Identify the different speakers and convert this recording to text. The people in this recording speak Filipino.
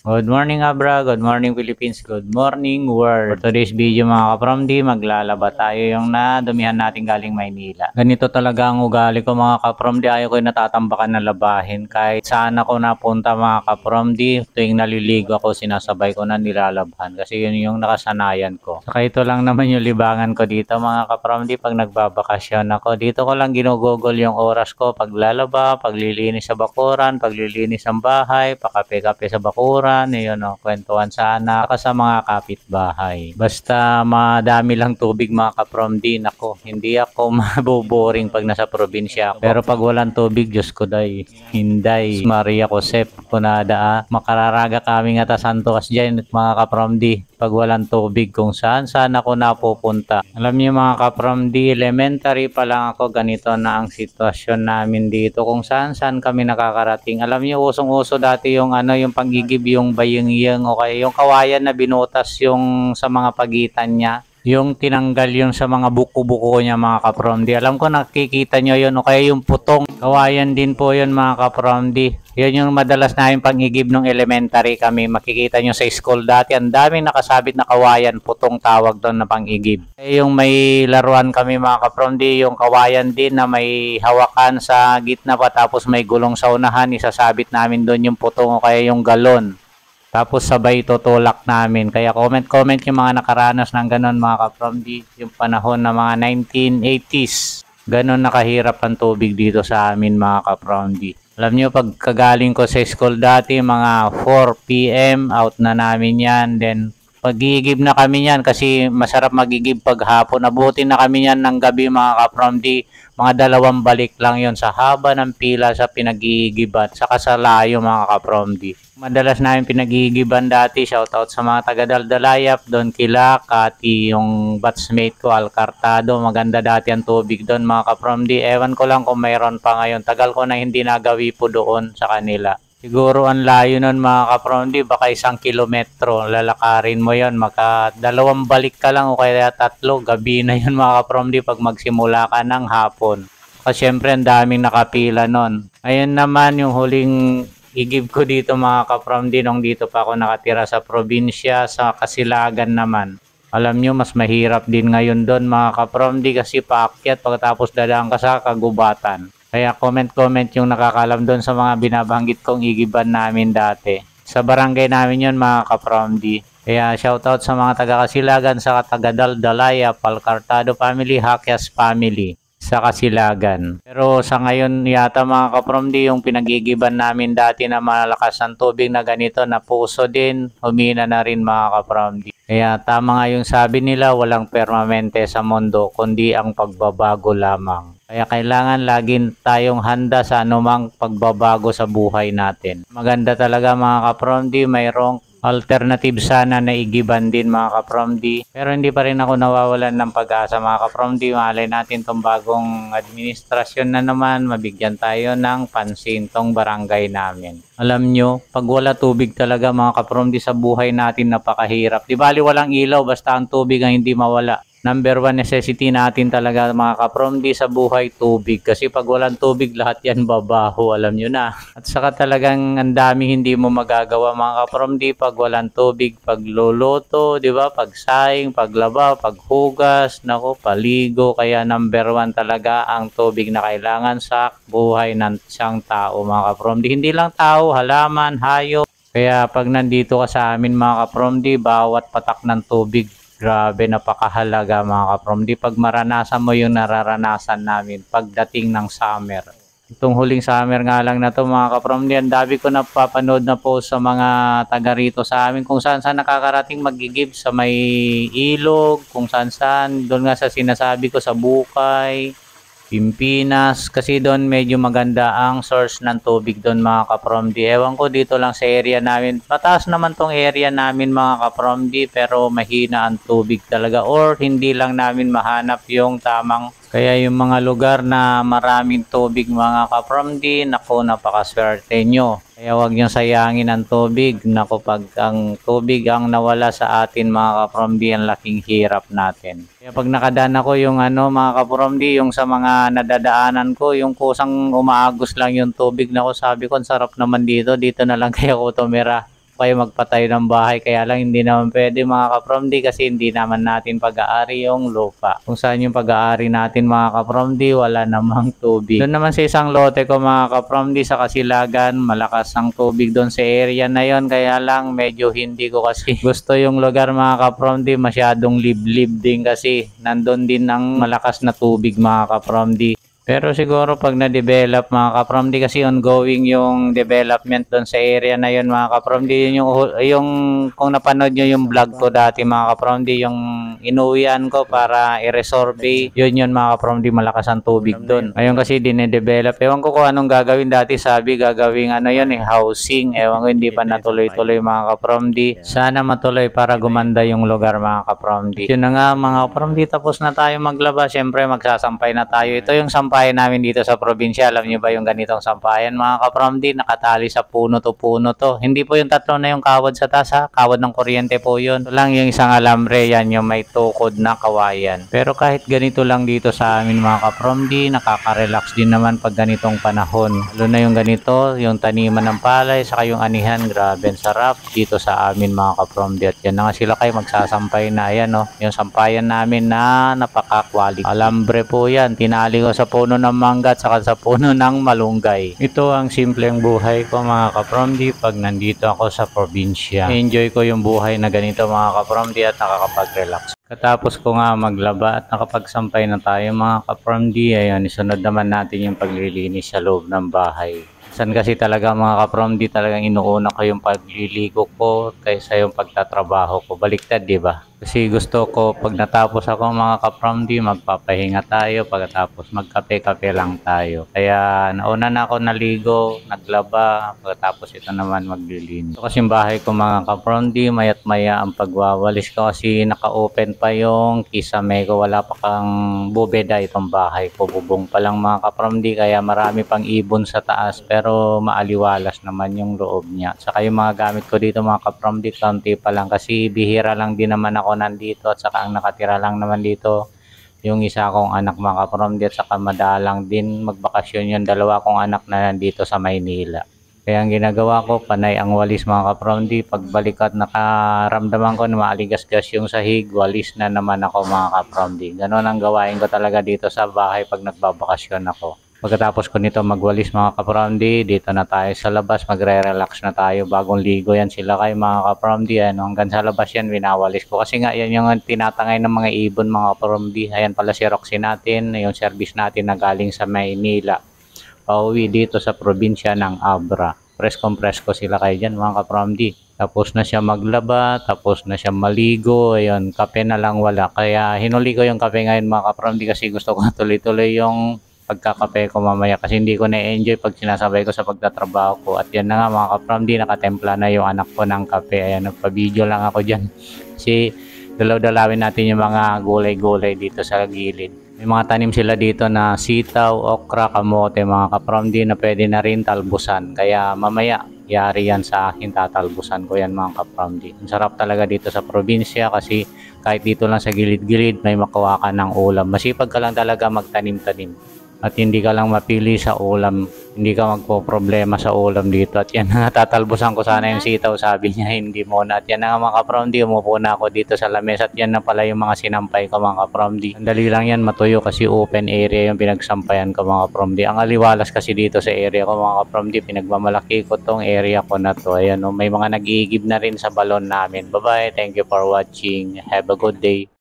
Speaker 1: Good morning Abra, good morning Philippines, good morning world. For today's video mga kapromdi, maglalaba tayo yung nadumihan natin galing Maynila. Ganito talaga ang ugali ko mga kapromdi, ayaw ko yung natatambakan na labahin. Kahit saan ako napunta mga kapromdi, tuwing naliligo ako sinasabay ko na nilalabhan kasi yun yung nakasanayan ko. Saka ito lang naman yung libangan ko dito mga kapromdi pag nagbabakasyon ako. Dito ko lang ginugugol yung oras ko paglalaba, paglilinis sa bakuran, paglilinis ng bahay, pakape-kape sa bakuran. Yun, no, kwentuhan sana sa mga kapitbahay. Basta madami lang tubig mga kapromdi, nako, hindi ako maboboring pag nasa probinsya. Pero pag walang tubig, Diyos ko day, hinday. Maria Josep, kunada, makararaga kami nga ta santo kas dyan mga kapromdi. Pag walang tubig kung saan ako napupunta. Alam niyo mga kapromdi, elementary pa lang ako, ganito na ang sitwasyon namin dito. Kung saan kami nakakarating. Alam niyo, usong-uso dati yung yung panggigib, yung bayeng-yeng o kaya yung kawayan na binutas yung sa mga pagitan niya. Yung tinanggal yung sa mga buko-buko niya mga kapromdi. Alam ko nakikita nyo yun o kaya yung putong. Kawayan din po yun mga kapromdi. Yun yung madalas namin pangigib nung elementary kami. Makikita nyo sa school dati. Ang daming nakasabit na kawayan. Putong tawag doon na pangigib. Yung may laruan kami mga kapromdi. Yung kawayan din na may hawakan sa gitna pa. Tapos may gulong sa unahan. Isasabit namin doon yung putong o kaya yung galon. Tapos sabay tutulak namin. Kaya comment yung mga nakaranas ng ganon mga kapromdi. Yung panahon na mga 1980s. Ganon nakahirap ang tubig dito sa amin mga kapromdi. Alam nyo, pag kagaling ko sa school dati, mga 4 PM, out na namin yan. Then, pagigib na kami yan kasi masarap magigib pag hapon. Abutin na kami yan ng gabi mga kapromdi. Mga 2 balik lang yon sa haba ng pila sa pinagigiban. Saka sa layo mga kapromdi. Madalas namin pinagigiban dati. Shoutout sa mga taga Daldalayap. Doon kila Kati, yung batchmate ko, Alcartado. Maganda dati ang tubig doon mga kapromdi. Ewan ko lang kung mayroon pa ngayon. Tagal ko na hindi nagawi po doon sa kanila. Siguro ang layo nun mga kapromdi, baka 1 kilometro. Lalakarin mo yon, maka 2 balik ka lang o kaya 3. Gabi na yun mga kapromdi pag magsimula ka ng hapon. Kasi syempre ang daming nakapila nun. Ayun naman yung huling igib ko dito mga kapromdi nung dito pa ako nakatira sa probinsya, sa Kasilagan naman. Alam nyo, mas mahirap din ngayon doon mga kapromdi kasi paakyat pagkatapos dadaan ka sa kagubatan. Kaya comment yung nakakalam doon sa mga binabanggit kong igiban namin dati. Sa barangay namin yon mga kapromdi. Kaya shoutout sa mga taga-Kasilagan, sa taga Daldalaya, Palcartado family, Hakyas family sa Kasilagan. Pero sa ngayon yata mga kapromdi, yung pinagigiban namin dati na malakas ang tubig na ganito na puso din, humina na rin mga kapromdi. Kaya tama nga yung sabi nila, walang permanente sa mundo kundi ang pagbabago lamang. Kaya kailangan laging tayong handa sa anumang pagbabago sa buhay natin. Maganda talaga mga kapromdi, mayroong alternative sana na igiban din mga kapromdi. Pero hindi pa rin ako nawawalan ng pag-asa mga kapromdi. Malay natin tong bagong administrasyon na naman, mabigyan tayo ng pansin tong barangay namin. Alam nyo, pag wala tubig talaga mga kapromdi sa buhay natin napakahirap. Di bali walang ilaw basta ang tubig ang hindi mawala. Number 1 necessity natin talaga mga kapromdi sa buhay, tubig. Kasi pag walang tubig, lahat yan babaho, alam nyo na. At saka talagang ang dami hindi mo magagawa mga kapromdi pag walang tubig. Pagluluto, di ba? Pagsaing, paglaba, paghugas, nako, paligo. Kaya number 1 talaga ang tubig na kailangan sa buhay ng isang tao mga kapromdi. Hindi lang tao, halaman, hayop. Kaya pag nandito ka sa amin mga kapromdi, bawat patak ng tubig, grabe, napakahalaga mga kapromdi. Pag maranasan mo yung nararanasan namin pagdating ng summer. Itong huling summer nga lang na to mga kapromdi, ang dami ko napapanood na post sa mga taga rito sa amin kung saan nakakarating magigib sa may ilog, kung saan doon nga sa sinasabi ko sa Bukay, Pimpinas, kasi doon medyo maganda ang source ng tubig doon mga kapromdi. Ewan ko dito lang sa area namin. Pataas naman tong area namin mga kapromdi pero mahina ang tubig talaga or hindi lang namin mahanap yung tamang. Kaya yung mga lugar na maraming tubig mga kapromdi, naku, napakaswerte nyo. Kaya huwag nyo sayangin ang tubig. Naku, pag ang tubig ang nawala sa atin mga kapromdi, ang laking hirap natin. Kaya pag nakadaan ako yung mga kapromdi, yung sa mga nadadaanan ko, yung kusang umaagos lang yung tubig, naku, sabi ko, ang sarap naman dito. Dito na lang kaya ko tumira. kayo magpatayo ng bahay, kaya lang hindi naman pwede mga kapromdi kasi hindi naman natin pag-aari yung lupa. Kung saan yung pag-aari natin mga kapromdi, wala namang tubig. Doon naman sa isang lote ko mga kapromdi sa Kasilagan, malakas ang tubig doon sa area na yon, kaya lang medyo hindi ko kasi gusto yung lugar mga kapromdi, masyadong liblib din kasi nandun din ang malakas na tubig mga kapromdi. Pero siguro pag na-develop mga kapromdi kasi ongoing yung development doon sa area na yun mga kapromdi, yun yung kung napanood nyo yung vlog ko dati mga kapromdi, yung inuwian ko para i-resurvey, yun mga kapromdi, malakas ang tubig doon. Ngayon kasi dine-develop, ewan ko kung anong gagawin, dati sabi gagawing housing, ewan ko hindi pa natuloy-tuloy mga kapromdi. Sana matuloy para gumanda yung lugar mga kapromdi. Yun na nga mga kapromdi, tapos na tayo maglaba, syempre magsasampay na tayo. Ito yung sampayan namin dito sa probinsya. Alam niyo ba yung ganitong sampayan mga kapromdi? Nakatali sa puno to. Hindi po yung tatlo na yung kawad sa taas ha. Kawad ng kuryente po yun. Ito lang yung isang alambre, yan yung may tukod na kawayan. Pero kahit ganito lang dito sa amin mga kapromdi, nakaka-relax din naman pag ganitong panahon. Lalo na yung ganito, yung taniman ng palay, saka yung anihan, grabe ang sarap dito sa amin mga kapromdi. At yan na nga sila kayo magsasampay na. Ayan yung sampayan namin na napaka-quality. Alambre po yan. Tinali ko sa puno ng mangga at saka sa puno ng malunggay. Ito ang simpleng buhay ko mga kapromdi pag nandito ako sa probinsya. Enjoy ko yung buhay na ganito mga kapromdi at nakakapag-relax. Katapos ko nga maglaba at nakapagsampay na tayo mga kapromdi, ayun, isunod naman natin yung paglilinis sa loob ng bahay. San kasi talaga mga kapromdi, talagang inuuna ko yung pagliligo ko kaysa yung pagtatrabaho ko. Baliktad, di ba? Kasi gusto ko pag natapos ako mga kapromdi, magpapahinga tayo, pagkatapos magkape-kape lang tayo. Kaya nauna na ako naligo, naglaba, pagkatapos ito naman maglilinis. Ito kasi yung bahay ko mga kapromdi, mayat maya ang pagwawalis ko kasi naka-open pa yung kisame ko, wala pa kang bubeda itong bahay ko. Bubong pa lang mga kapromdi, kaya marami pang ibon sa taas pero maaliwalas naman yung loob niya. Saka yung mga gamit ko dito mga kapromdi, kaunti pa lang kasi bihira lang din naman ako nandito at saka ang nakatira lang naman dito yung isa kong anak mga kapromdi at saka madalang din magbakasyon yung dalawa kong anak na nandito sa Maynila. Kaya ang ginagawa ko, panay ang walis mga kapromdi. Pagbalik at nakaramdaman ko na maaligas-gas yung sahig, walis na naman ako mga kapromdi. Ganon ang gawain ko talaga dito sa bahay pag nagbabakasyon ako. Pagkatapos ko nito magwalis mga kapromdi, dito na tayo sa labas, magre-relax na tayo. Bagong ligo yan sila kay mga kapromdi. Hanggang sa labas yan, winawalis ko. Kasi nga yan yung tinatangay ng mga ibon mga kapromdi. Ayan pala si Roxy natin, yung service natin na galing sa Maynila. Pauwi dito sa probinsya ng Abra. Press-compress ko sila kayo dyan mga kapromdi. Tapos na siya maglaba, tapos na siya maligo, ayun, kape na lang wala. Kaya hinuli ko yung kape ngayon mga kapromdi kasi gusto ko tuloy-tuloy yung pagkakape ko mamaya kasi hindi ko na-enjoy pag sinasabay ko sa pagtatrabaho ko. At yan na nga mga kapromdi, nakatempla na yung anak ko ng kape. Ayan, nagpa-video lang ako dyan. Kasi dalaw-dalawin natin yung mga gulay-gulay dito sa gilid. May mga tanim sila dito na sitaw, okra, kamote mga kapromdi na pwede na rin talbusan. Kaya mamaya, yari yan sa akin, tatalbusan ko yan mga kapromdi. Ang sarap talaga dito sa probinsya kasi kahit dito lang sa gilid-gilid may makuha ka ng ulam. Masipag ka lang talaga magtanim-tanim. At hindi ka lang mapili sa ulam, hindi ka magpo-problema sa ulam dito. At yan na tatalbusan ko sana yung sitaw, sabi niya hindi muna. At yan na nga mga kapromdi, umupo na ako dito sa lamesa. At yan na pala yung mga sinampay ko mga kapromdi. Ang dali lang yan matuyo kasi open area yung pinagsampayan ko mga kapromdi. Ang aliwalas kasi dito sa area ko mga kapromdi, pinagmamalaki ko tong area ko na to. Ayan, may mga nag-iigib na rin sa balon namin. Bye bye, thank you for watching, have a good day.